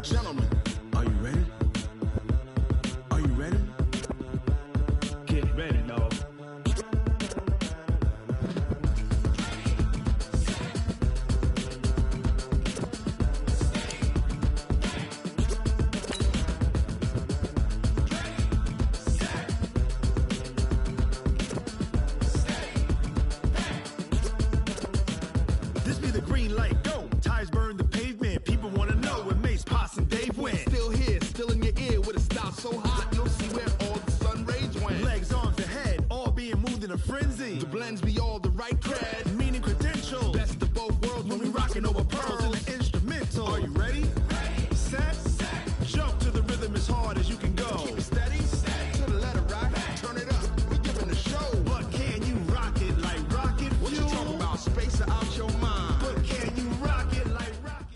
Gentlemen, are you ready? Are you ready? Get ready, dog. This be the green light, go. Tires burn the pavement. People want to know when Mace, Potts, and Dave went. Still here, still in your ear with a style so hot, you'll see where all the sun rays went. Legs, arms, the head, all being moved in a frenzy. The blends be all the right cred, meaning credentials. Best of both worlds when we rockin' over pearls in the instrumental. Are you ready? Set. Jump to the rhythm as hard as you can go. Keep it steady. To the letter rock. Turn it up. We giving a show. But can you rock it like rocket fuel? What you talking about? Space out your mind. But can you rock it like rocket?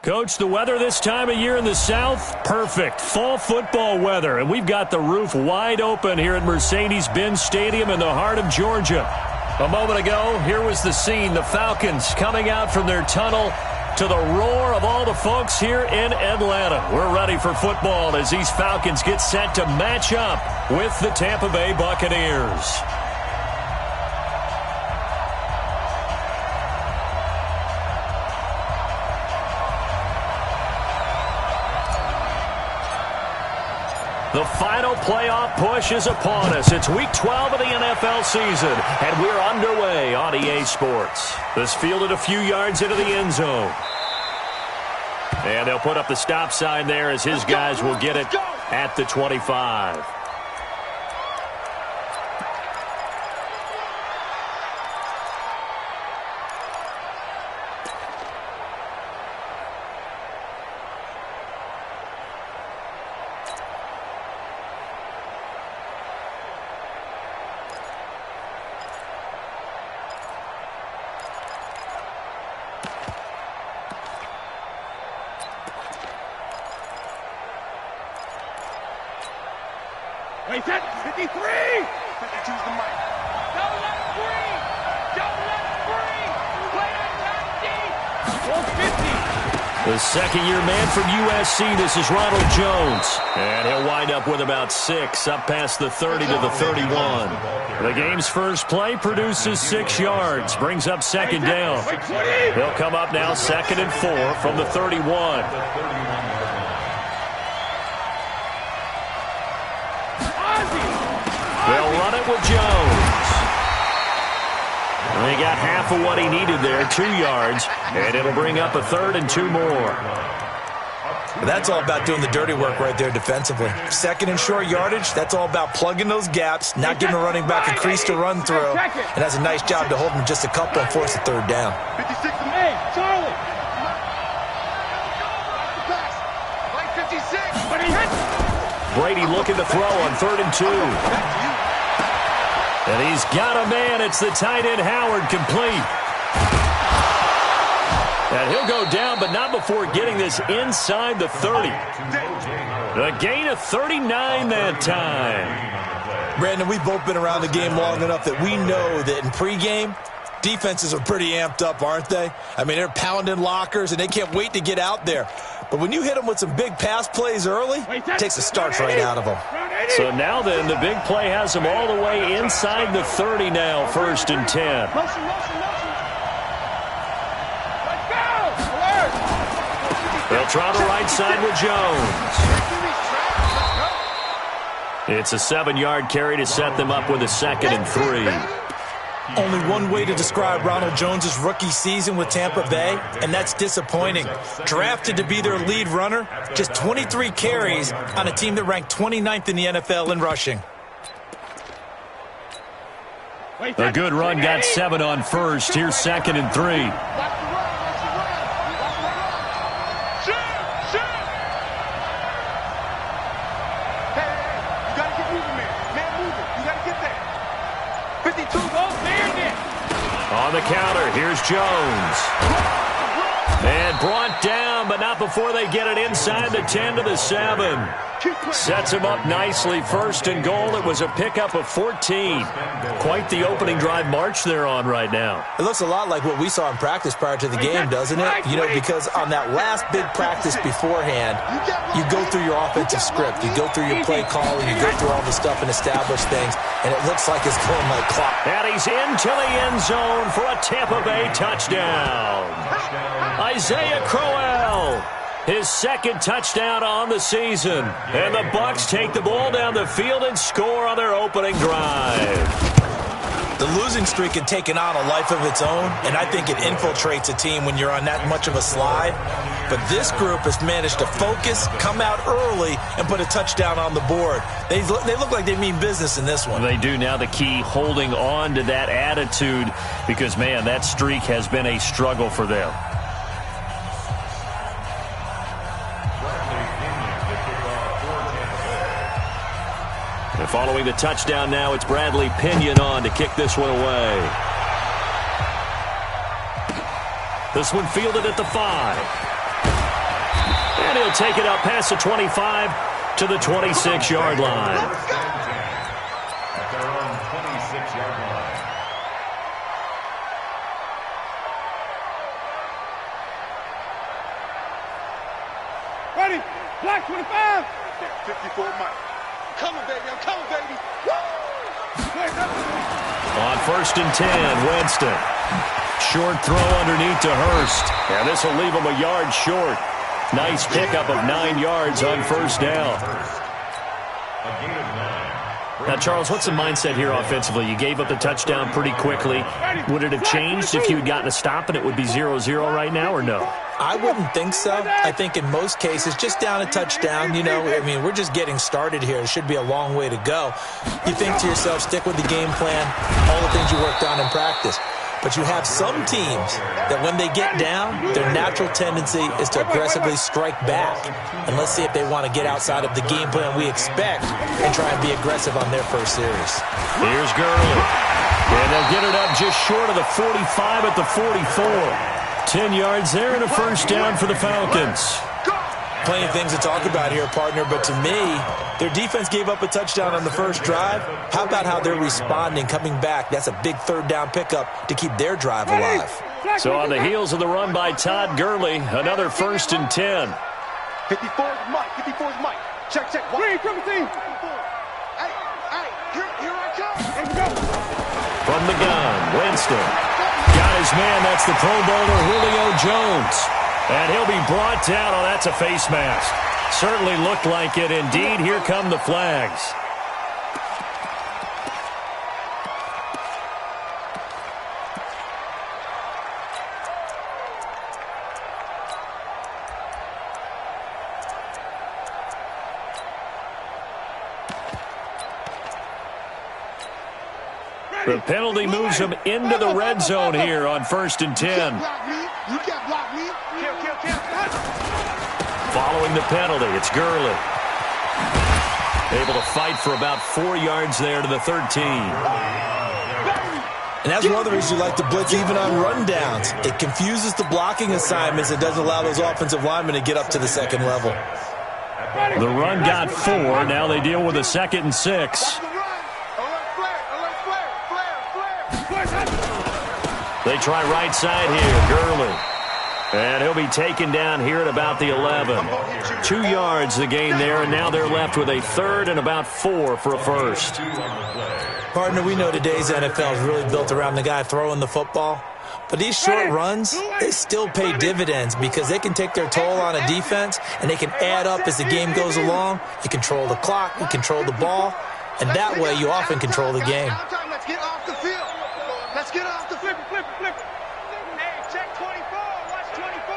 Coach, the weather this time of year in the South, perfect. Fall football weather, and we've got the roof wide open here at Mercedes-Benz Stadium in the heart of Georgia. A moment ago, here was the scene. The Falcons coming out from their tunnel to the roar of all the folks here in Atlanta. We're ready for football as these Falcons get set to match up with the Tampa Bay Buccaneers. The final playoff push is upon us. It's Week 12 of the NFL season, and we're underway on EA Sports. This fielded a few yards into the end zone. And they'll put up the stop sign there as his guys will get it at the 25. Wait, set, 53! 52's the mic. Don't let it breathe! Don't let it breathe! Play that 90! 450! The second-year man from USC, this is Ronald Jones. And he'll wind up with about 6, up past the 30 to the 31. The game's first play produces 6 yards, brings up second down. He'll come up now 2nd and 4 from the 31. They'll run it with Jones. And he got half of what he needed there, 2 yards, and it'll bring up a 3rd and 2 more. That's all about doing the dirty work right there defensively. 2nd and short yardage, that's all about plugging those gaps, not giving a running back a crease to run through, and that's a nice job to hold him just a couple and force a 3rd down. 56 to me, Charlie! Like 56! But he hits! Brady looking to throw on 3rd and 2. And he's got a man. It's the tight end Howard, complete. And he'll go down, but not before getting this inside the 30. A gain of 39 that time. Brandon, we've both been around the game long enough that we know that in pregame, defenses are pretty amped up, aren't they? I mean, they're pounding lockers, and they can't wait to get out there. But when you hit them with some big pass plays early, it takes the starch right out of them. So now then, the big play has them all the way inside the 30 now, 1st and 10. They'll try the right side with Jones. It's a 7-yard carry to set them up with a 2nd and 3. Only one way to describe Ronald Jones' rookie season with Tampa Bay, and that's disappointing. Drafted to be their lead runner, just 23 carries on a team that ranked 29th in the NFL in rushing. A good run, got 7 on 1st. Here's 2nd and 3. On the counter, here's Jones. And brought down, but not up before they get it inside the 10 to the 7. Sets him up nicely. First and goal. It was a pickup of 14. Quite the opening drive march they're on right now. It looks a lot like what we saw in practice prior to the game, doesn't it? You know, because on that last big practice beforehand, you go through your offensive script. You go through your play calling. You go through all the stuff and establish things, and it looks like it's going like clock. And he's into the end zone for a Tampa Bay touchdown. Isaiah Crowell, his second touchdown on the season. And the Bucs take the ball down the field and score on their opening drive. The losing streak had taken on a life of its own, and I think it infiltrates a team when you're on that much of a slide. But this group has managed to focus, come out early, and put a touchdown on the board. They look like they mean business in this one. They do. Now the key, holding on to that attitude, because, man, that streak has been a struggle for them. And following the touchdown now, it's Bradley Pinion on to kick this one away. This one fielded at the 5. And he'll take it up past the 25 to the 26-yard line. At their own 26-yard line. Ready? Black 25. 54 Mike. Coming, baby. I'm coming, baby. Woo! On 1st and 10, Winston. Short throw underneath to Hurst. And this will leave him a yard short. Nice pickup of 9 yards on first down. Now, Charles, what's the mindset here offensively? You gave up the touchdown pretty quickly. Would it have changed if you had gotten a stop and it would be 0-0 right now, or no? I wouldn't think so. I think in most cases, just down a touchdown, you know, I mean, we're just getting started here. It should be a long way to go. You think to yourself, stick with the game plan, all the things you worked on in practice. But you have some teams that when they get down, their natural tendency is to aggressively strike back. And let's see if they want to get outside of the game plan we expect and try and be aggressive on their first series. Here's Gurley. And they'll get it up just short of the 45 at the 44. 10 yards there and a first down for the Falcons. Plenty of things to talk about here, partner, but to me, their defense gave up a touchdown on the first drive. How about how they're responding, coming back? That's a big third down pickup to keep their drive alive. So on the heels of the run by Todd Gurley, another 1st and 10. 54 is Mike. 54 is Mike. Check. Green, triple team. Hey, here I come. Let's go. From the gun, Winston. Got his man, that's the Pro Bowler Julio Jones. And he'll be brought down. Oh, that's a face mask. Certainly looked like it. Indeed, here come the flags. The penalty moves him into the red zone here on 1st and 10. You can't block me. Kill. Following the penalty, it's Gurley. Able to fight for about 4 yards there to the 13. And that's one of the reasons you like to blitz even on rundowns. It confuses the blocking assignments. It doesn't allow those offensive linemen to get up to the second level. The run got 4. Now they deal with a 2nd and 6. They try right side here, Gurley. And he'll be taken down here at about the 11. 2 yards the gain there, and now they're left with a 3rd and about 4 for a first. Partner, we know today's NFL is really built around the guy throwing the football. But these short runs, they still pay dividends because they can take their toll on a defense, and they can add up as the game goes along. You control the clock, you control the ball, and that way you often control the game. Let's get off the field. Let's get off the field. Flip it. Hey, check 24. Watch 24.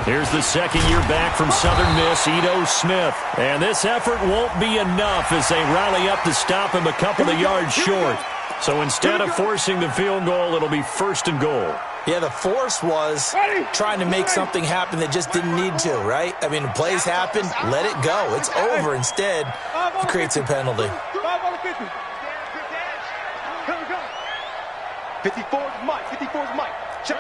Here's the second year back from Southern Miss, Ito Smith. And this effort won't be enough as they rally up to stop him a couple of yards short. So instead of forcing the field goal, it'll be 1st and goal. Yeah, the force was trying to make something happen that just didn't need to, right? I mean, plays happen, let it go. It's over. Instead, it creates a penalty. 54 is Mike. Check.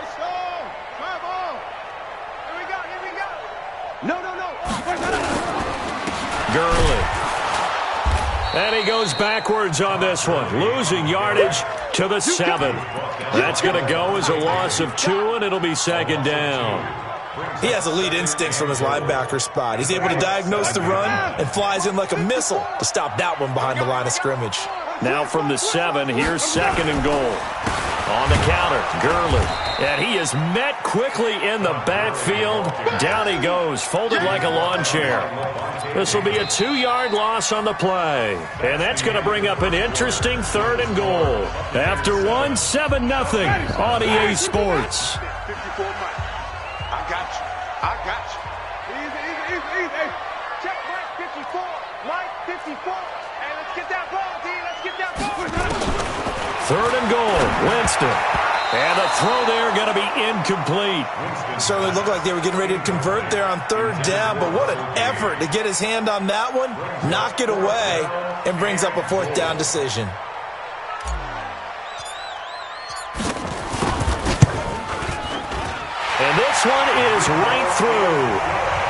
Gurley. And he goes backwards on this one, losing yardage to the 7. That's going to go as a loss of 2, and it'll be second down. He has elite instincts from his linebacker spot. He's able to diagnose the run and flies in like a missile to stop that one behind the line of scrimmage. Now from the 7, here's second and goal. On the counter, Gurley. And he is met quickly in the backfield. Down he goes, folded like a lawn chair. This will be a 2-yard loss on the play. And that's going to bring up an interesting third and goal. After 1, 7-0 on EA Sports. I got you. Easy. Check Mike 54. Mike 54. And let's get that ball, D. Let's get that ball. Third and goal, Winston. And the throw there going to be incomplete. Certainly looked like they were getting ready to convert there on third down, but what an effort to get his hand on that one, knock it away, and brings up a fourth down decision. And this one is right through.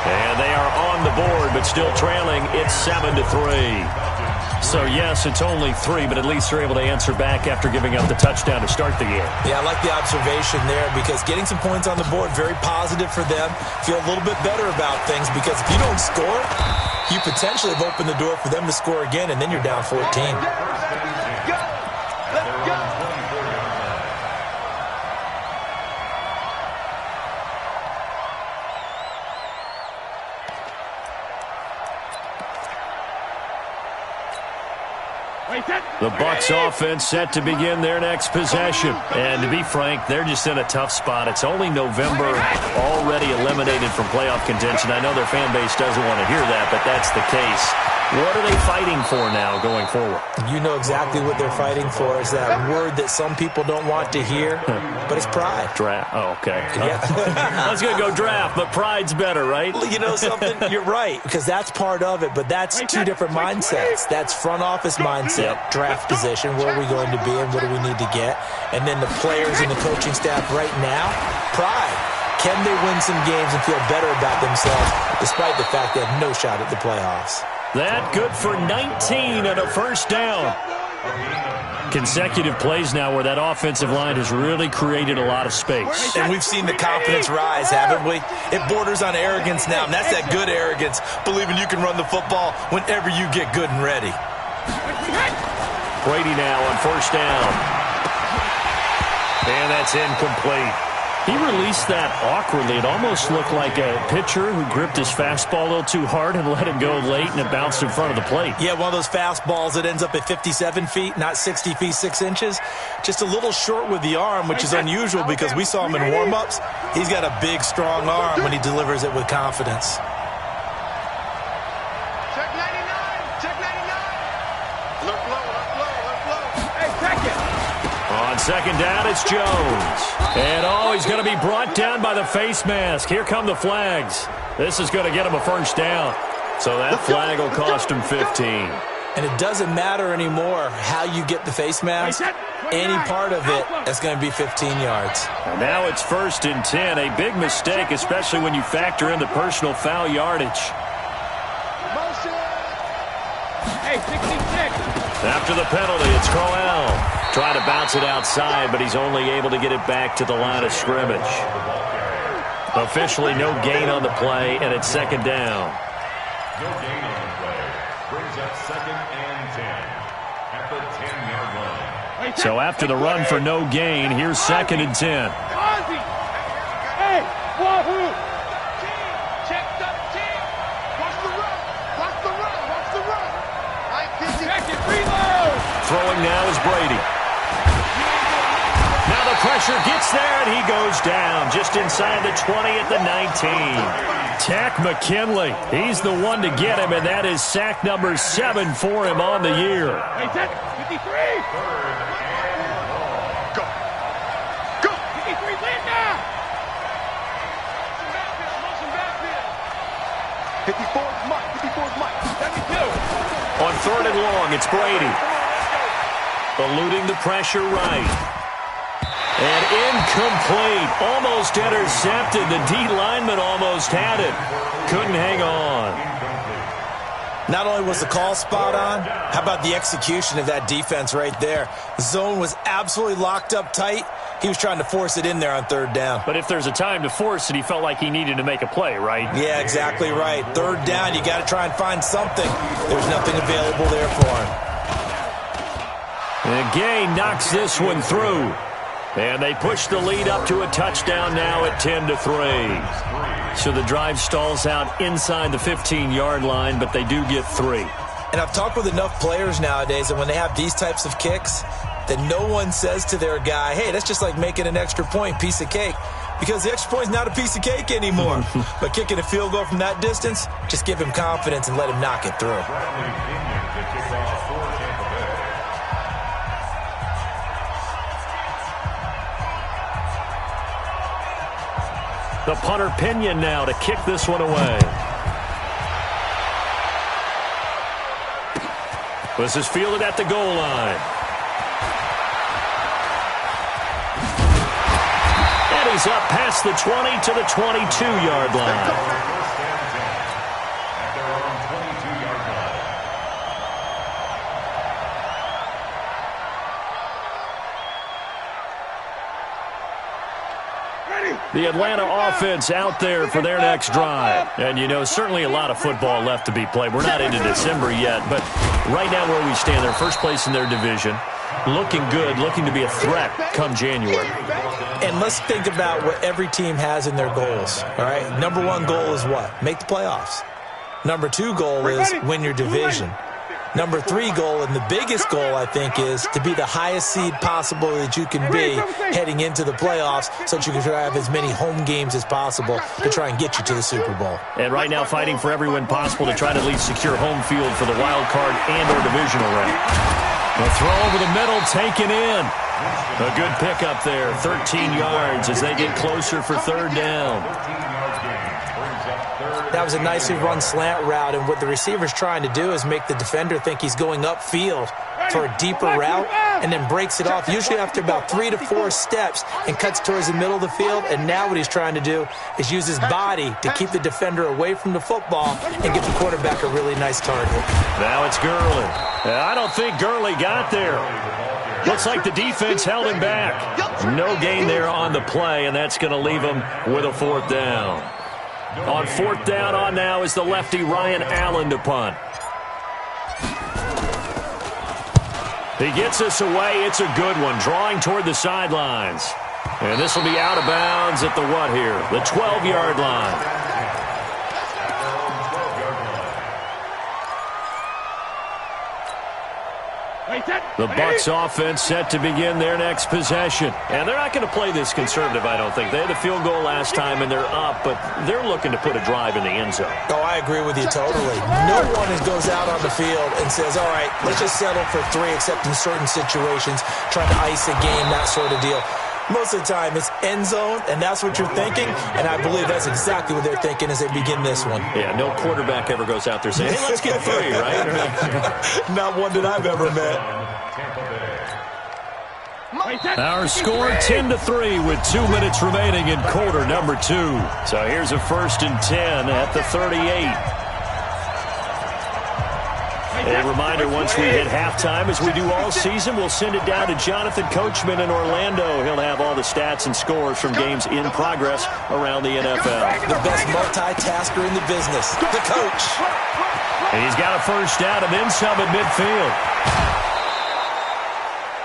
And they are on the board, but still trailing. It's 7-3. So, yes, it's only 3, but at least they're able to answer back after giving up the touchdown to start the game. Yeah, I like the observation there because getting some points on the board, very positive for them. Feel a little bit better about things because if you don't score, you potentially have opened the door for them to score again, and then you're down 14. The Bucs offense set to begin their next possession. And to be frank, they're just in a tough spot. It's only November, already eliminated from playoff contention. I know their fan base doesn't want to hear that, but that's the case. What are they fighting for now going forward? You know exactly what they're fighting for is that word that some people don't want to hear, but it's pride. Draft. Oh, okay. Yeah. I was going to go draft, but pride's better, right? You know something? You're right, because that's part of it, but that's two different mindsets. That's front office mindset, draft position, where are we going to be and what do we need to get? And then the players and the coaching staff right now, pride. Can they win some games and feel better about themselves despite the fact they have no shot at the playoffs? That good for 19 and a first down. Consecutive plays now where that offensive line has really created a lot of space. And we've seen the confidence rise, haven't we? It borders on arrogance now, and that's that good arrogance, believing you can run the football whenever you get good and ready. Brady now on first down. And that's incomplete. He released that awkwardly. It almost looked like a pitcher who gripped his fastball a little too hard and let it go late, and it bounced in front of the plate. Yeah, one of those fastballs that ends up at 57 feet, not 60 feet, 6 inches. Just a little short with the arm, which is unusual because we saw him in warm-ups. He's got a big, strong arm when he delivers it with confidence. Check 99. Check 99. Look low. Hey, check it. On second down, it's Jones. And, he's going to be brought down by the face mask. Here come the flags. This is going to get him a first down. So that flag will cost him 15. And it doesn't matter anymore how you get the face mask. Any part of it is going to be 15 yards. And now it's 1st and 10. A big mistake, especially when you factor in the personal foul yardage. Motion. Hey, 66. After the penalty, it's Crowell. Trying to bounce it outside, but he's only able to get it back to the line of scrimmage. Officially no gain on the play, and it's second down. No gain on the play. Brings up 2nd and 10 at the 10-yard line. So after the run for no gain, here's 2nd and 10. Hey, wahoo! Check the team. Watch the run. Watch the run. Watch the run. Check it. Reload. Throwing now is Brady. Now the pressure gets there, and he goes down just inside the 20 at the 19. Tack McKinley. He's the one to get him, and that is sack number 7 for him on the year. Hey, 53. Go. Go. 53, land now. Motion backfield. 54's Mike. 54's Mike. 72. On 3rd and long, it's Brady. Eluding the pressure right. And incomplete. Almost intercepted. The D lineman almost had it. Couldn't hang on. Not only was the call spot on, how about the execution of that defense right there? The zone was absolutely locked up tight. He was trying to force it in there on third down. But if there's a time to force it, he felt like he needed to make a play, right? Yeah, exactly right. Third down, you got to try and find something. There's nothing available there for him. And Gay knocks this one through. And they push the lead up to a touchdown now at 10-3. So the drive stalls out inside the 15-yard line, but they do get 3. And I've talked with enough players nowadays, and when they have these types of kicks, that no one says to their guy, hey, that's just like making an extra point, piece of cake. Because the extra point is not a piece of cake anymore. But kicking a field goal from that distance, just give him confidence and let him knock it through. The punter Pinion now to kick this one away. This is fielded at the goal line. And he's up past the 20 to the 22-yard line. The Atlanta offense out there for their next drive. And, you know, certainly a lot of football left to be played. We're not into December yet, but right now where we stand, they're first place in their division. Looking good, looking to be a threat come January. And let's think about what every team has in their goals, all right? Number one goal is what? Make the playoffs. Number two goal is win your division. Number three goal, and the biggest goal, I think, is to be the highest seed possible that you can be heading into the playoffs so that you can try to have as many home games as possible to try and get you to the Super Bowl. And right now fighting for every win possible to try to at least secure home field for the wild card and or divisional round. The throw over the middle, taken in. A good pickup there, 13 yards as they get closer for third down. That was a nicely run slant route, and what the receiver's trying to do is make the defender think he's going upfield for a deeper route and then breaks it off, usually after about 3 to 4 steps, and cuts towards the middle of the field. And now what he's trying to do is use his body to keep the defender away from the football and give the quarterback a really nice target. Now it's Gurley. I don't think Gurley got there. Looks like the defense held him back. No gain there on the play, and that's going to leave him with a fourth down. On fourth down on now is the lefty Ryan Allen to punt. He gets us away. It's a good one, drawing toward the sidelines. And this will be out of bounds at the what here? The 12-yard line. The Bucs offense set to begin their next possession. And they're not going to play this conservative, I don't think. They had the field goal last time, and they're up, but they're looking to put a drive in the end zone. Oh, I agree with you totally. No one goes out on the field and says, all right, let's just settle for 3, except in certain situations, trying to ice a game, that sort of deal. Most of the time, it's end zone, and that's what you're thinking, and I believe that's exactly what they're thinking as they begin this one. Yeah, no quarterback ever goes out there saying, hey, let's get 3, right? Not one that I've ever met. Our score 10-3 with 2 minutes remaining in quarter number 2. So here's a 1st and 10 at the 38. A reminder, once we hit halftime, as we do all season, we'll send it down to Jonathan Coachman in Orlando. He'll have all the stats and scores from games in progress around the NFL. The best multitasker in the business, the coach. And he's got a first down and then some at midfield.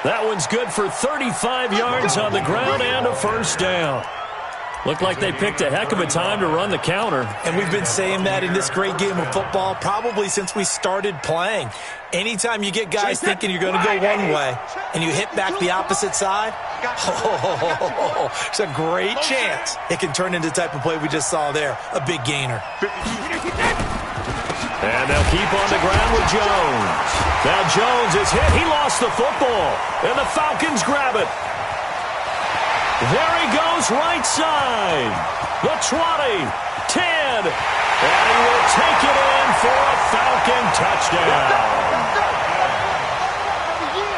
That one's good for 35 yards on the ground and a first down. Looked like they picked a heck of a time to run the counter. And we've been saying that in this great game of football probably since we started playing. Anytime you get guys thinking you're going to go one way and you hit back the opposite side, it's a great chance it can turn into the type of play we just saw there, a big gainer. And they'll keep on the ground with Jones. Now Jones is hit. He lost the football. And the Falcons grab it. There he goes, right side. The 20, 10. And he will take it in for a Falcon touchdown.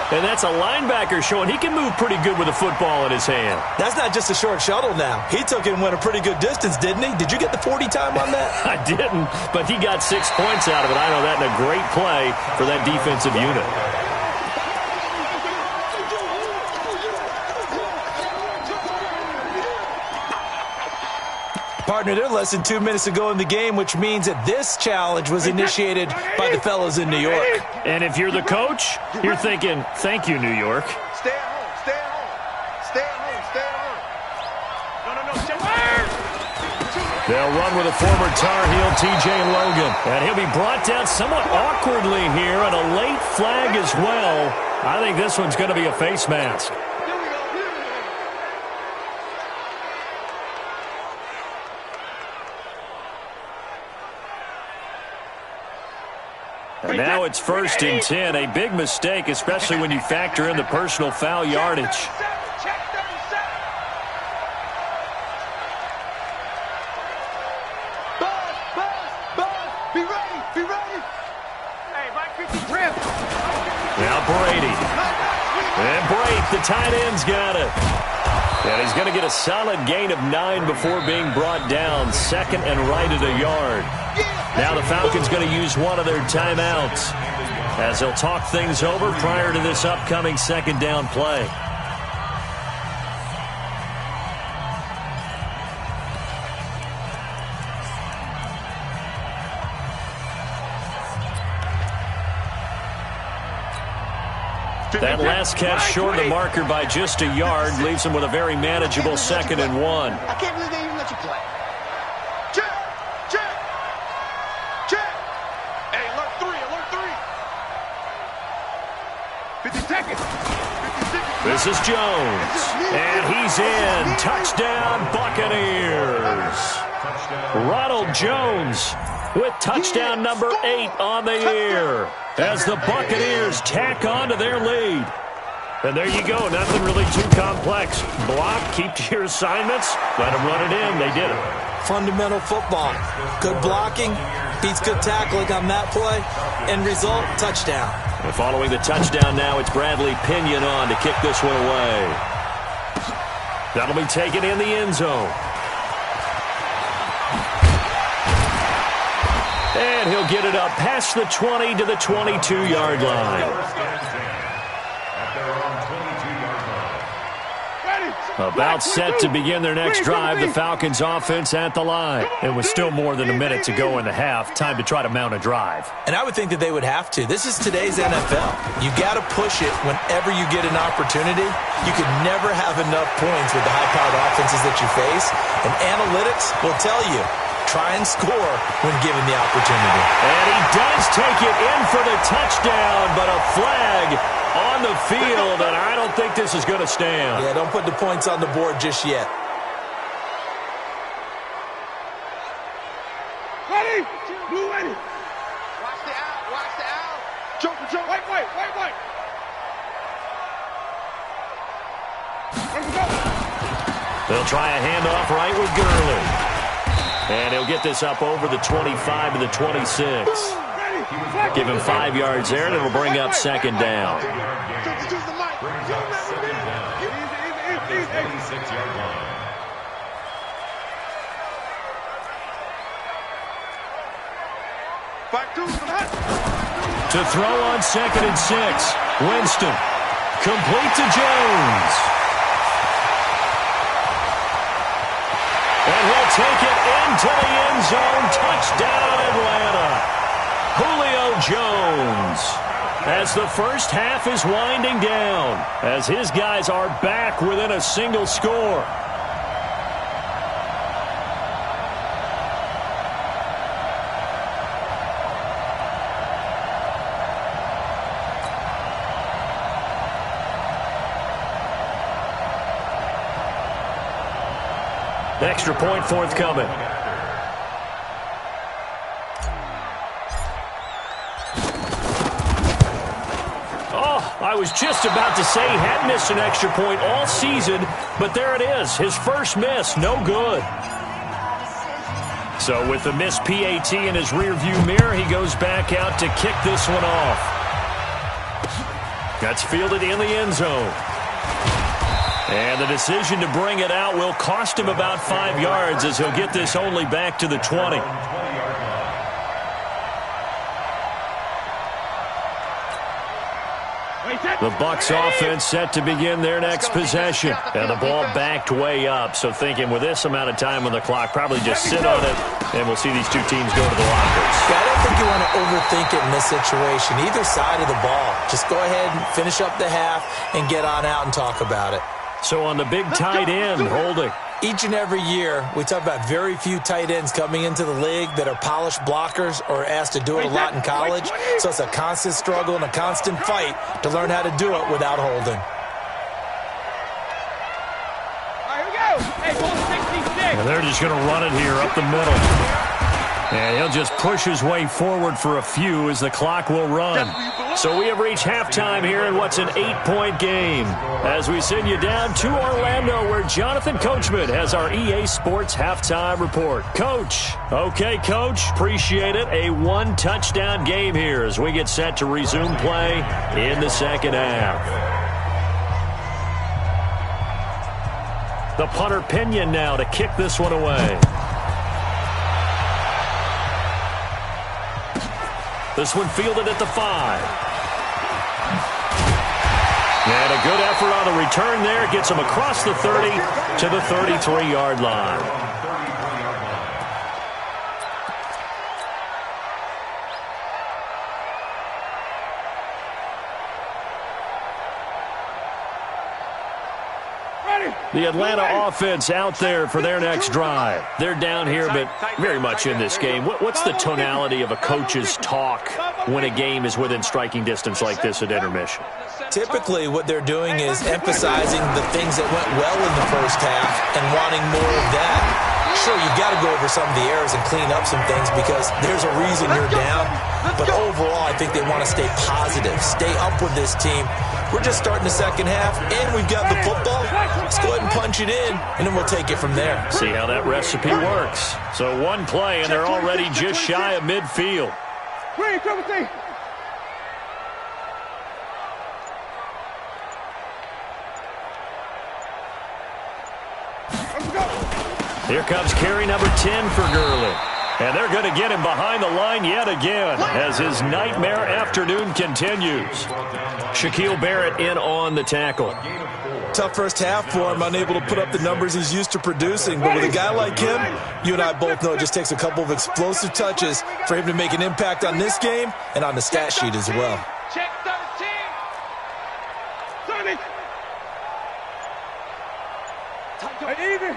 And that's a linebacker showing he can move pretty good with a football in his hand. That's not just a short shuttle now. He took it and went a pretty good distance, didn't he? Did you get the 40 time on that? I didn't, but he got 6 points out of it. I know that in a great play for that defensive unit. Partner, they're less than 2 minutes to go in the game, which means that this challenge was initiated by the fellas in New York. And if you're the coach, you're thinking, thank you, New York. Stay at home. Stay at home. Stay at home. Stay at home. No. They'll run with a former Tar Heel, T.J. Logan. And he'll be brought down somewhat awkwardly here, and a late flag as well. I think this one's going to be a face mask. And now it's 1st and 10. A big mistake, especially when you factor in the personal foul yardage. Be ready. Hey, Mike 50 trim. Now Brady. And Brake, the tight end's got it. And he's going to get a solid gain of 9 before being brought down. 2nd and right at a yard. Now the Falcons going to use one of their timeouts as they'll talk things over prior to this upcoming 2nd down play. That last catch short of the marker by just a yard leaves him with a very manageable 2nd and 1. I can't believe they even let you play. Check. Hey, alert 3. 50 seconds. 50 seconds. This is Jones. And he's in. Touchdown, Buccaneers. Ronald Jones with touchdown number 8 on the year as the Buccaneers tack on to their lead. And there you go. Nothing really too complex. Block, keep to your assignments, let them run it in. They did it. Fundamental football. Good blocking, beats good tackling on that play. End result, touchdown. And following the touchdown now, it's Bradley Pinion on to kick this one away. That'll be taken in the end zone. And he'll get it up past the 20 to the 22-yard line. About set to begin their next drive, the Falcons offense at the line. It was still more than a minute to go in the half. Time to try to mount a drive. And I would think that they would have to. This is today's NFL. You got to push it whenever you get an opportunity. You could never have enough points with the high-powered offenses that you face. And analytics will tell you, try and score when given the opportunity. And he does take it in for the touchdown, but a flag on the field, and I don't think this is going to stand. Yeah, don't put the points on the board just yet. Ready? Blue ready. Watch the out. Jump. Wait. They'll try a handoff right with Gurley. And he'll get this up over the 25 to the 26. Give him 5 yards there, and it'll bring up 2nd down. Brings up 2nd down. At the 26-yard line. To throw on 2nd and 6. Winston. Complete to Jones. And he'll take it into the end zone. Touchdown, Atlanta. Julio Jones. As the first half is winding down, as his guys are back within a single score. Extra point forthcoming. I was just about to say he hadn't missed an extra point all season, but there it is. His first miss, no good. So with the missed PAT in his rearview mirror, he goes back out to kick this one off. That's fielded in the end zone. And the decision to bring it out will cost him about 5 yards as he'll get this only back to the 20. The Bucs offense set to begin their next possession. And the ball backed way up, so thinking with this amount of time on the clock, probably just sit on it, and we'll see these two teams go to the lockers. Yeah, I don't think you want to overthink it in this situation, either side of the ball. Just go ahead and finish up the half and get on out and talk about it. So on the big tight end, holding. Each and every year, we talk about very few tight ends coming into the league that are polished blockers or asked to do it a lot in college. So it's a constant struggle and a constant fight to learn how to do it without holding. All right, here we go. Hey, ball 66. And they're just going to run it here up the middle. And he'll just push his way forward for a few as the clock will run. So we have reached halftime here in what's an 8-point game. As we send you down to Orlando, where Jonathan Coachman has our EA Sports halftime report. Coach. Okay, Coach. Appreciate it. A one-touchdown game here as we get set to resume play in the second half. The punter Pinion now to kick this one away. This one fielded at the 5. And a good effort on the return there. Gets him across the 30 to the 33-yard line. The Atlanta offense out there for their next drive. They're down here, but very much in this game. What's the tonality of a coach's talk when a game is within striking distance like this at intermission? Typically, what they're doing is emphasizing the things that went well in the first half and wanting more of that. Sure, you've got to go over some of the errors and clean up some things because there's a reason you're down. But overall, I think they want to stay positive, stay up with this team. We're just starting the second half, and we've got the football. Let's go ahead and punch it in, and then we'll take it from there. See how that recipe works. So one play, and they're already just shy of midfield. Here comes carry number 10 for Gurley. And they're going to get him behind the line yet again as his nightmare afternoon continues. Shaquille Barrett in on the tackle. Tough first half for him, unable to put up the numbers he's used to producing. But with a guy like him, you and I both know it just takes a couple of explosive touches for him to make an impact on this game and on the stat sheet as well. Check 13. 30. Even.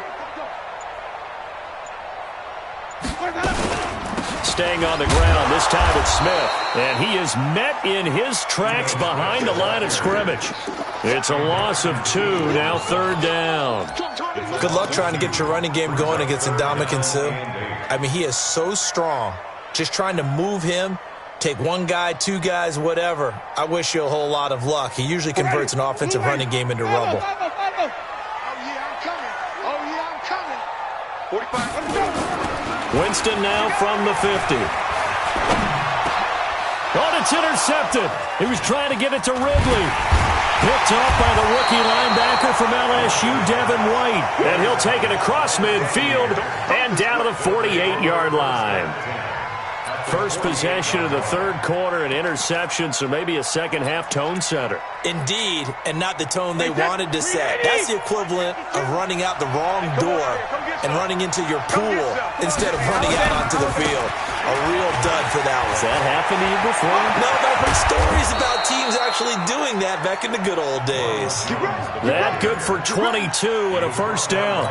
Staying on the ground, this time it's Smith. And he is met in his tracks behind the line of scrimmage. It's a loss of 2, now third down. Good luck trying to get your running game going against Ndamukong Suh. I mean, he is so strong. Just trying to move him, take one guy, two guys, whatever. I wish you a whole lot of luck. He usually converts an offensive running game into rubble. Winston now from the 50. Oh, it's intercepted. He was trying to get it to Ridley. Picked off by the rookie linebacker from LSU, Devin White. And he'll take it across midfield and down to the 48-yard line. First possession of the third quarter, an interception, so maybe a second-half tone setter. Indeed, and not the tone they wanted to set. That's the equivalent of running out the wrong door and running into your pool instead of running out onto the field. A real dud for that one. Has that happened to you before? No, but I've heard stories about teams actually doing that back in the good old days. That good for 22 and a first down.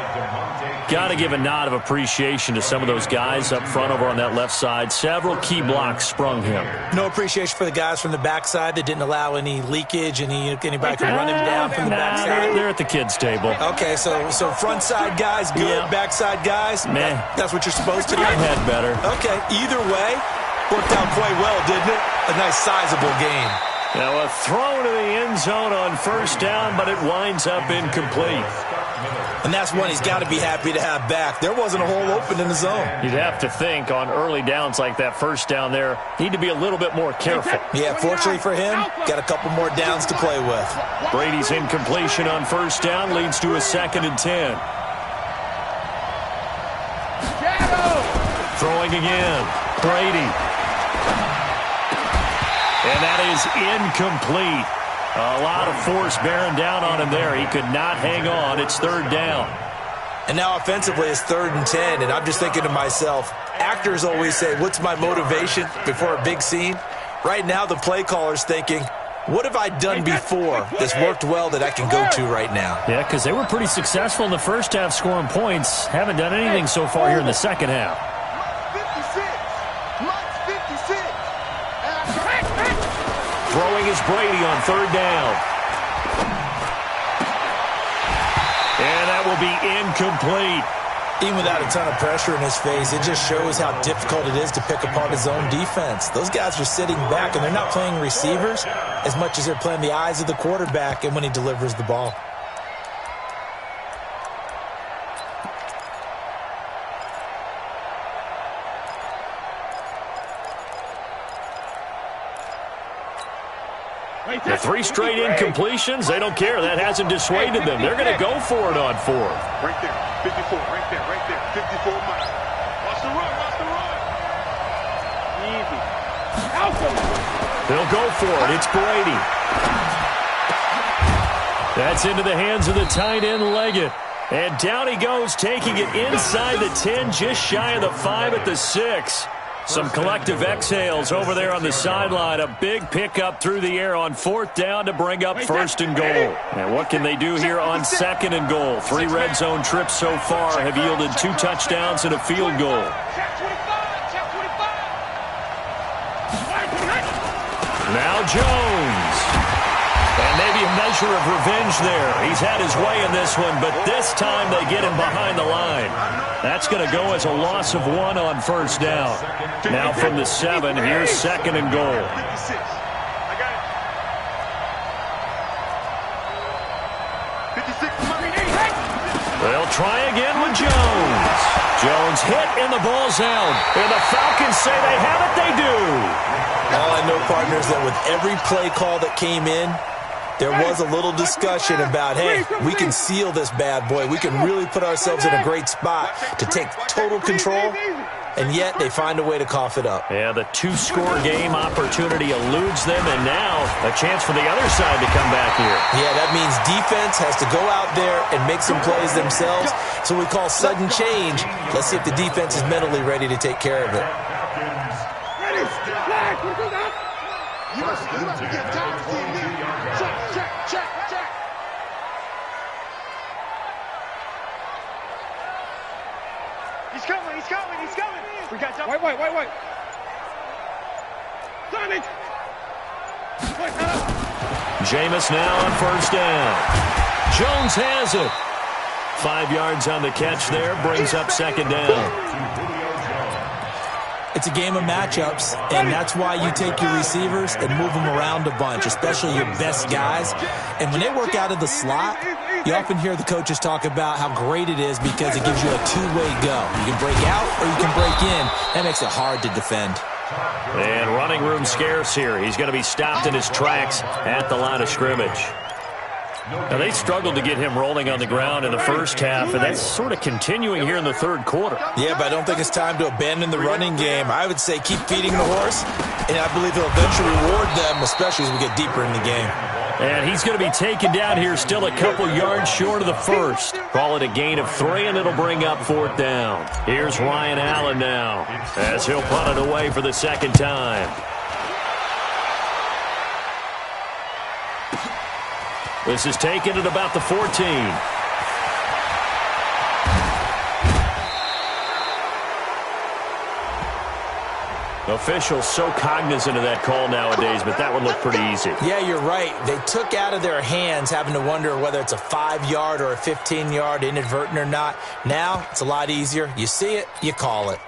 Got to give a nod of appreciation to some of those guys up front over on that left side. Several key blocks sprung him. No appreciation for the guys from the backside that didn't allow any leakage, anybody could run him down from the backside. They're at the kids' table. Okay, so front side guys good, yeah. Backside guys, man, that's what you're supposed to do. I've had better. Okay, either way, worked out quite well, didn't it? A nice sizable game. Now a throw to the end zone on first down, but it winds up incomplete. And that's one he's got to be happy to have back. There wasn't a hole open in the zone. You'd have to think on early downs like that first down there, need to be a little bit more careful. Yeah, fortunately for him, got a couple more downs to play with. Brady's incompletion on first down leads to a 2nd and 10. Throwing again. Brady. And that is incomplete. A lot of force bearing down on him there. He could not hang on. It's 3rd down. And now offensively it's 3rd and 10, and I'm just thinking to myself, actors always say, what's my motivation before a big scene? Right now the play caller's thinking, what have I done before that's worked well that I can go to right now? Yeah, because they were pretty successful in the first half scoring points. Haven't done anything so far here in the second half. 56. Throwing is Brady on 3rd down. And that will be incomplete. Even without a ton of pressure in his face, it just shows how difficult it is to pick apart his own defense. Those guys are sitting back, and they're not playing receivers as much as they're playing the eyes of the quarterback and when he delivers the ball. The 3 straight incompletions, they don't care. That hasn't dissuaded them. They're going to go for it on 4th. Right there, 54, right there, 54 miles. Watch the run, Easy. They'll go for it. It's Brady. That's into the hands of the tight end, Leggett. And down he goes, taking it inside the 10, just shy of the 5 at the 6. Some collective exhales over there on the sideline. A big pickup through the air on 4th down to bring up 1st and goal. And what can they do here on 2nd and goal? 3 red zone trips so far have yielded 2 touchdowns and a field goal. Now Jones. And maybe a measure of revenge there. He's had his way in this one, but this time they get him behind the line. That's going to go as a loss of 1 on 1st down. Now from the 7, here's 2nd and goal. They'll try again with Jones. Jones hit and the ball's out. And the Falcons say they have it, they do. All I know, partners, that with every play call that came in, there was a little discussion about, hey, we can seal this bad boy. We can really put ourselves in a great spot to take total control, and yet they find a way to cough it up. Yeah, the 2-score game opportunity eludes them, and now a chance for the other side to come back here. Yeah, that means defense has to go out there and make some plays themselves. So we call sudden change. Let's see if the defense is mentally ready to take care of it. You must get time to see me. Check. He's coming. We got jump. Wait. Johnny! Jameis now on 1st down. Jones has it. 5 yards on the catch there, brings up 2nd down. It's a game of matchups, and that's why you take your receivers and move them around a bunch, especially your best guys. And when they work out of the slot, you often hear the coaches talk about how great it is because it gives you a two-way go. You can break out or you can break in. That makes it hard to defend. And running room scarce here. He's going to be stopped in his tracks at the line of scrimmage. Now, they struggled to get him rolling on the ground in the first half, and that's sort of continuing here in the 3rd quarter. Yeah, but I don't think it's time to abandon the running game. I would say keep feeding the horse, and I believe he'll eventually reward them, especially as we get deeper in the game. And he's going to be taken down here still a couple yards short of the 1st. Call it a gain of 3, and it'll bring up 4th down. Here's Ryan Allen now as he'll punt it away for the 2nd time. This is taken at about the 14. Officials so cognizant of that call nowadays, but that one looked pretty easy. Yeah, you're right. They took out of their hands having to wonder whether it's a 5-yard or a 15-yard inadvertent or not. Now, it's a lot easier. You see it, you call it.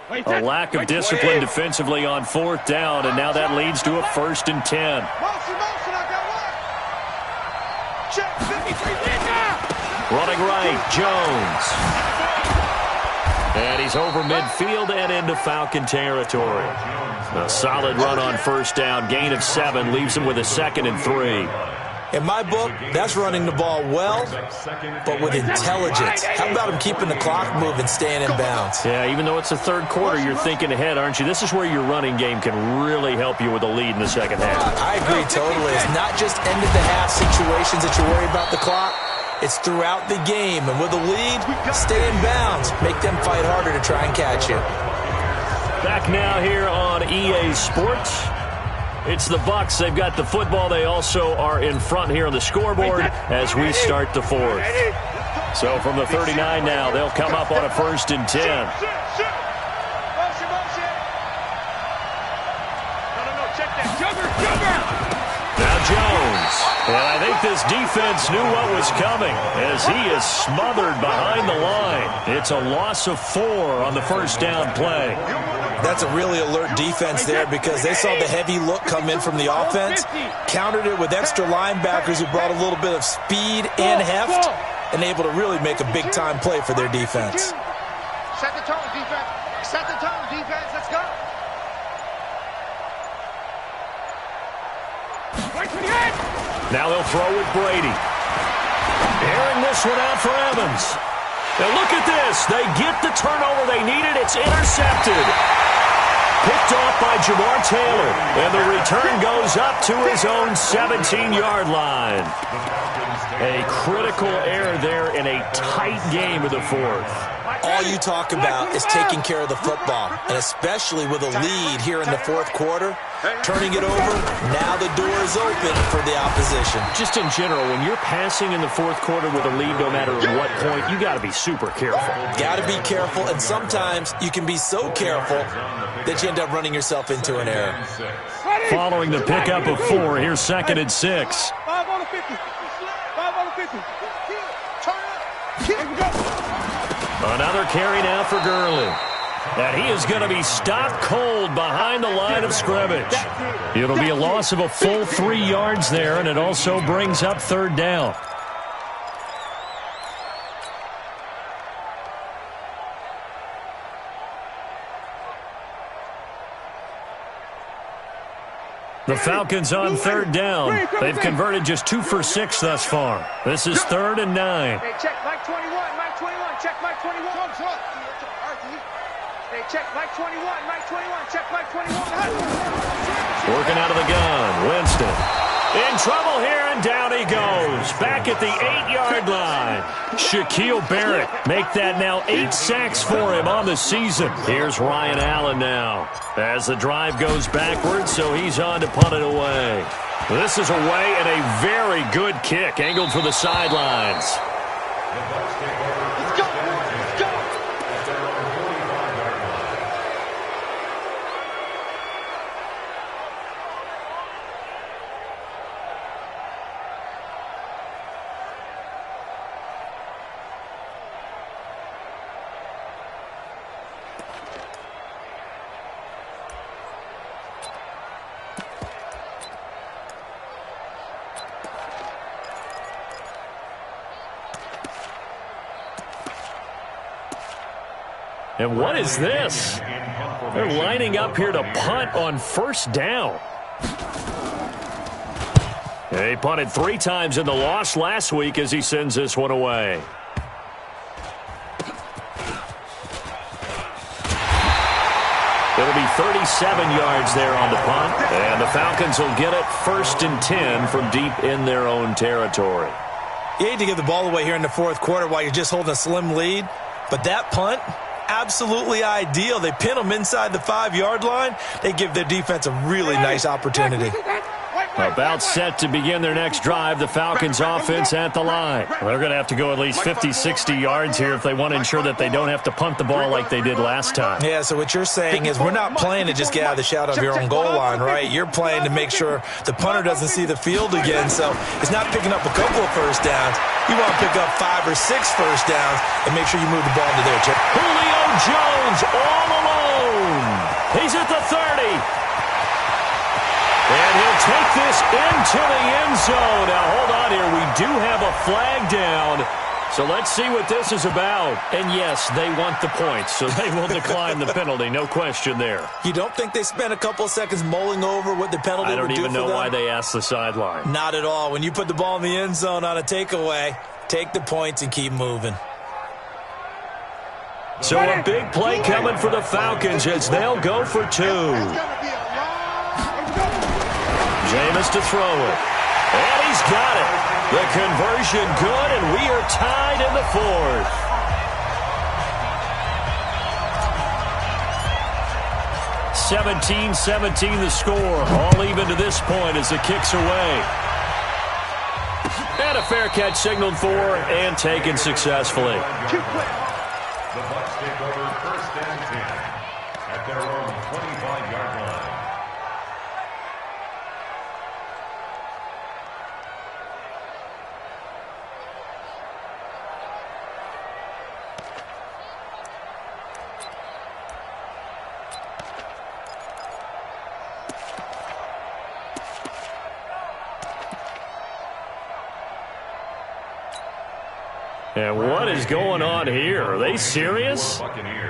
A lack of discipline defensively on 4th down, and now that leads to a 1st and 10. Motion, I got one. Check, 50. Rolling right, Jones. And he's over midfield and into Falcon territory. A solid run on first down. Gain of 7 leaves him with a 2nd and 3. In my book, that's running the ball well, but with intelligence. How about him keeping the clock moving, staying in bounds? Yeah, even though it's the third quarter, you're thinking ahead, aren't you? This is where your running game can really help you with a lead in the second half. I agree totally. It's not just end-of-the-half situations that you worry about the clock. It's throughout the game. And with a lead, stay in bounds. Make them fight harder to try and catch you. Back now here on EA Sports. It's the Bucs. They've got the football. They also are in front here on the scoreboard as we start the fourth. So from the 39 now, they'll come up on a 1st and 10. Now Jones. And I think this defense knew what was coming as he is smothered behind the line. It's a loss of 4 on the first down play. That's a really alert defense there because they saw the heavy look come in from the offense, countered it with extra linebackers who brought a little bit of speed and heft, and able to really make a big-time play for their defense. Set the tone, defense. Set the tone, defense. Let's go. Now they'll throw with Brady. Airing this one out for Evans. Now look at this. They get the turnover they needed. It's intercepted. Picked off by Jamar Taylor. And the return goes up to his own 17-yard line. A critical error there in a tight game of the fourth. All you talk about is taking care of the football, and especially with a lead here in the fourth quarter, turning it over, now the door is open for the opposition. Just in general, when you're passing in the fourth quarter with a lead, no matter at what point, you got to be super careful. Got to be careful, and sometimes you can be so careful that you end up running yourself into an error. Following the pickup of 4, here's 2nd and 6. 5 on the 50. 5 on the 50. Turn up. Here we go. Another carry now for Gurley. And he is going to be stopped cold behind the line of scrimmage. It'll be a loss of a full 3 yards there, and it also brings up 3rd down. The Falcons on 3rd down. They've converted just 2 for 6 thus far. This is 3rd and 9. Hey, check Mike 21. Mike 21. Check Mike 21. Hey, check Mike 21. Mike 21. Check Mike 21. Working out of the gun. Winston. In trouble here, and down he goes. Back at the 8-yard line. Shaquille Barrett make that now 8 sacks for him on the season. Here's Ryan Allen now as the drive goes backwards, so he's on to punt it away. This is away and a very good kick angled for the sidelines. Let's go. Let's go. And what is this? They're lining up here to punt on 1st down. They punted 3 times in the loss last week as he sends this one away. It'll be 37 yards there on the punt, and the Falcons will get it 1st and 10 from deep in their own territory. You hate to give the ball away here in the fourth quarter while you're just holding a slim lead, but that punt, absolutely ideal. They pin them inside the 5-yard line. They give their defense a really nice opportunity. About set to begin their next drive, the Falcons offense at the line. They're going to have to go at least 50, 60 yards here if they want to ensure that they don't have to punt the ball like they did last time. Yeah, so what you're saying is we're not playing to just get out of the shadow of your own goal line, right? You're playing to make sure the punter doesn't see the field again, so it's not picking up a couple of first downs. You want to pick up 5 or 6 first downs and make sure you move the ball to there, Chip. Julio Jones all alone. He's at the 30. And he'll take this into the end zone. Now, hold on here. We do have a flag down. So let's see what this is about. And yes, they want the points, so they will decline the penalty. No question there. You don't think they spent a couple of seconds mulling over what the penalty would do for them? I don't even know why they asked the sideline. Not at all. When you put the ball in the end zone on a takeaway, take the points and keep moving. So a big play coming for the Falcons as they'll go for 2. Jameis to throw it. And he's got it. The conversion good, and we are tied in the 4th. (17-17) the score. All even to this point as the kick's away. And a fair catch signaled for and taken successfully. The Bucs take over 1st and 10 at their own 25-yard line. And what is going on here? Are they serious?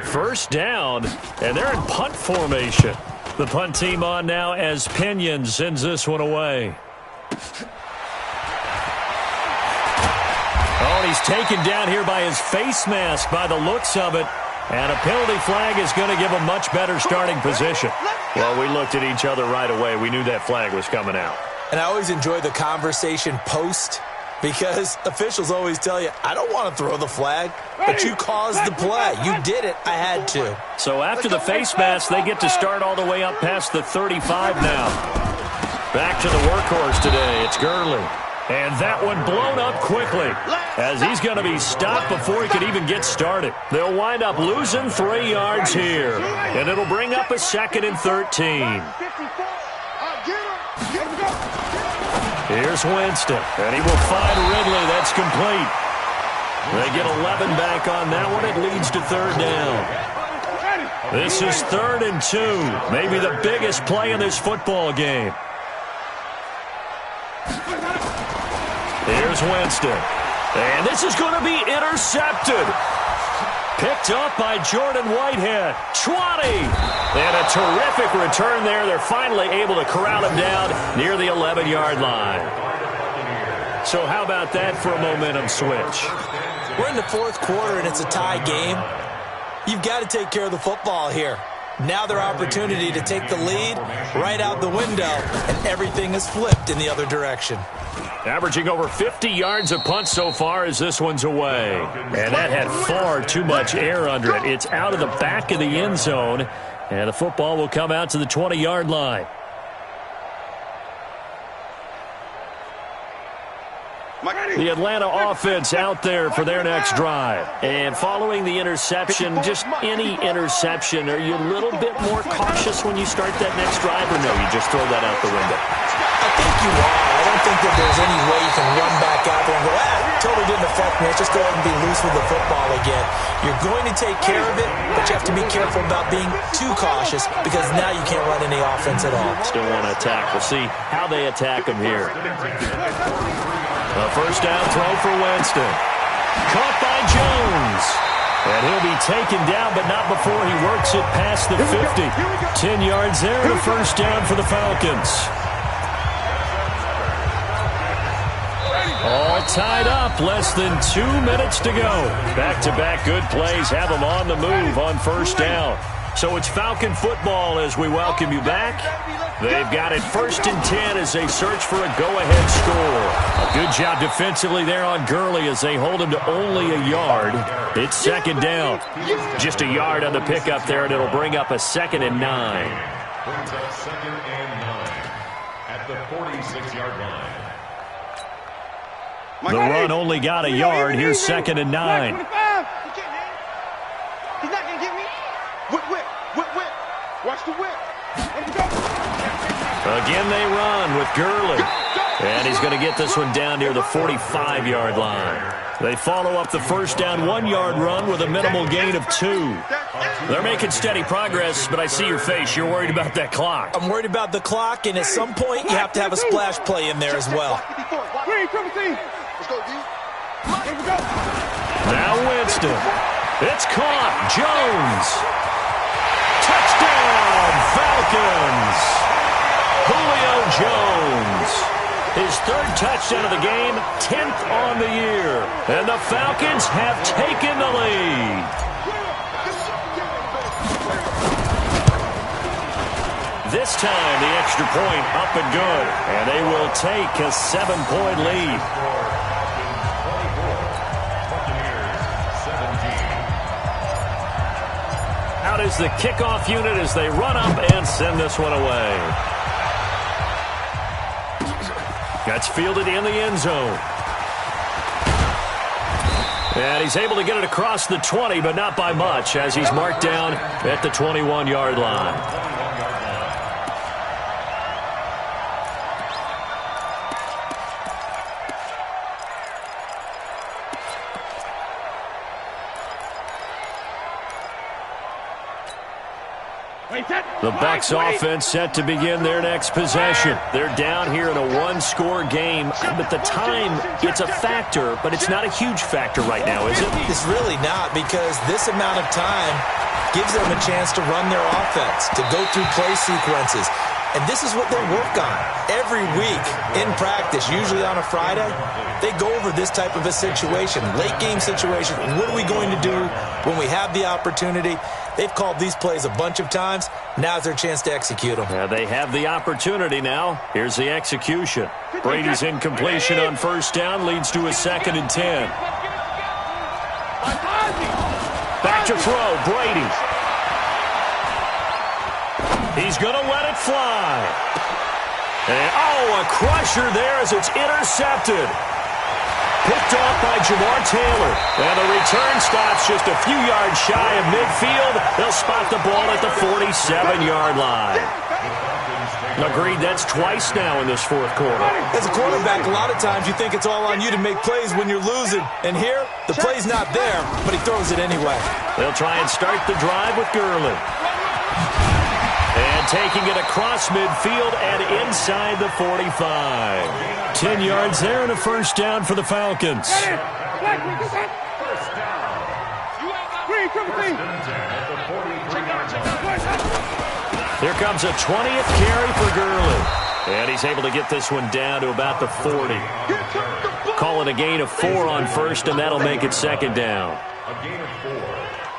First down, and they're in punt formation. The punt team on now as Pinion sends this one away. Oh, and he's taken down here by his face mask by the looks of it. And a penalty flag is going to give a much better starting position. Well, we looked at each other right away. We knew that flag was coming out. And I always enjoy the conversation post, because officials always tell you, I don't want to throw the flag, but you caused the play. You did it. I had to. So after the face mask, they get to start all the way up past the 35 now. Back to the workhorse today. It's Gurley. And that one blown up quickly as he's going to be stopped before he can even get started. They'll wind up losing 3 yards here. And it'll bring up a 2nd and 13. Here's Winston, and he will find Ridley. That's complete. They get 11 back on that one. It leads to 3rd down. This is 3rd and 2. Maybe the biggest play in this football game. Here's Winston. And this is going to be intercepted. Picked up by Jordan Whitehead. 20. And a terrific return there. They're finally able to corral him down near the 11-yard line. So how about that for a momentum switch? We're in the 4th quarter, and it's a tie game. You've got to take care of the football here. Now their opportunity to take the lead right out the window, and everything is flipped in the other direction. Averaging over 50 yards a punt so far as this one's away. And that had far too much air under it. It's out of the back of the end zone, and the football will come out to the 20-yard line. The Atlanta offense out there for their next drive. And following the interception, just any interception, are you a little bit more cautious when you start that next drive, or no, you just throw that out the window? I think you are. I don't think that there's any way you can run back out there and go, totally didn't affect me. Let's just go ahead and be loose with the football again. You're going to take care of it, but you have to be careful about being too cautious, because now you can't run any offense at all. Still want to attack. We'll see how they attack them here. A first down throw for Winston. Caught by Jones. And he'll be taken down, but not before he works it past the 50. 10 yards there and a first down for the Falcons. All tied up, less than 2 minutes to go. Back-to-back good plays have them on the move on first down. So it's Falcon football as we welcome you back. They've got it 1st and 10 as they search for a go-ahead score. A good job defensively there on Gurley as they hold him to only a yard. It's 2nd down. Just a yard on the pickup there, and it'll bring up a 2nd and 9. Brings up 2nd and 9 at the 46-yard line. The run only got a yard. Here's 2nd and 9. He's not going to get me. Whip. Watch the whip. Again they run with Gurley. And he's going to get this one down near the 45-yard line. They follow up the first down 1-yard run with a minimal gain of 2. They're making steady progress, but I see your face. You're worried about that clock. I'm worried about the clock, and at some point you have to have a splash play in there as well. Let's go, D. Here we go. Now Winston. It's caught. Jones. Touchdown, Falcons. Julio Jones. His third touchdown of the game, 10th on the year. And the Falcons have taken the lead. This time, the extra point up and good. And they will take a 7-point lead. Out is the kickoff unit as they run up and send this one away. That's fielded in the end zone. And he's able to get it across the 20, but not by much, as he's marked down at the 21-yard line. The Bucs offense set to begin their next possession. They're down here in a one-score game, but the time, it's a factor, but it's not a huge factor right now, is it? It's really not, because this amount of time gives them a chance to run their offense, to go through play sequences. And this is what they work on every week in practice, usually on a Friday. They go over this type of a situation, late game situation. What are we going to do when we have the opportunity? They've called these plays a bunch of times. Now's their chance to execute them. Yeah, they have the opportunity now. Here's the execution. Brady's incompletion on first down leads to a 2nd and 10. Back to throw, Brady. He's going to let it fly. And, a crusher there as it's intercepted. Picked off by Jamar Taylor. And the return stops just a few yards shy of midfield. They'll spot the ball at the 47-yard line. Agreed, that's twice now in this fourth quarter. As a quarterback, a lot of times you think it's all on you to make plays when you're losing. And here, the play's not there, but he throws it anyway. They'll try and start the drive with Gurley. And taking it across midfield and inside the 45. 10 yards there and a first down for the Falcons. Here comes a 20th carry for Gurley. And he's able to get this one down to about the 40. Call it a gain of 4 on first, and that'll make it 2nd down. A gain of 4.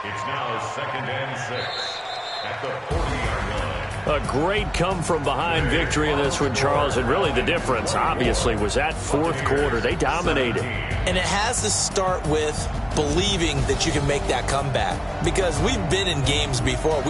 It's now 2nd and 6 at the 40-yard line. A great come-from-behind victory in this one, Charles. And really the difference, obviously, was that fourth quarter. They dominated. And it has to start with believing that you can make that comeback. Because we've been in games before.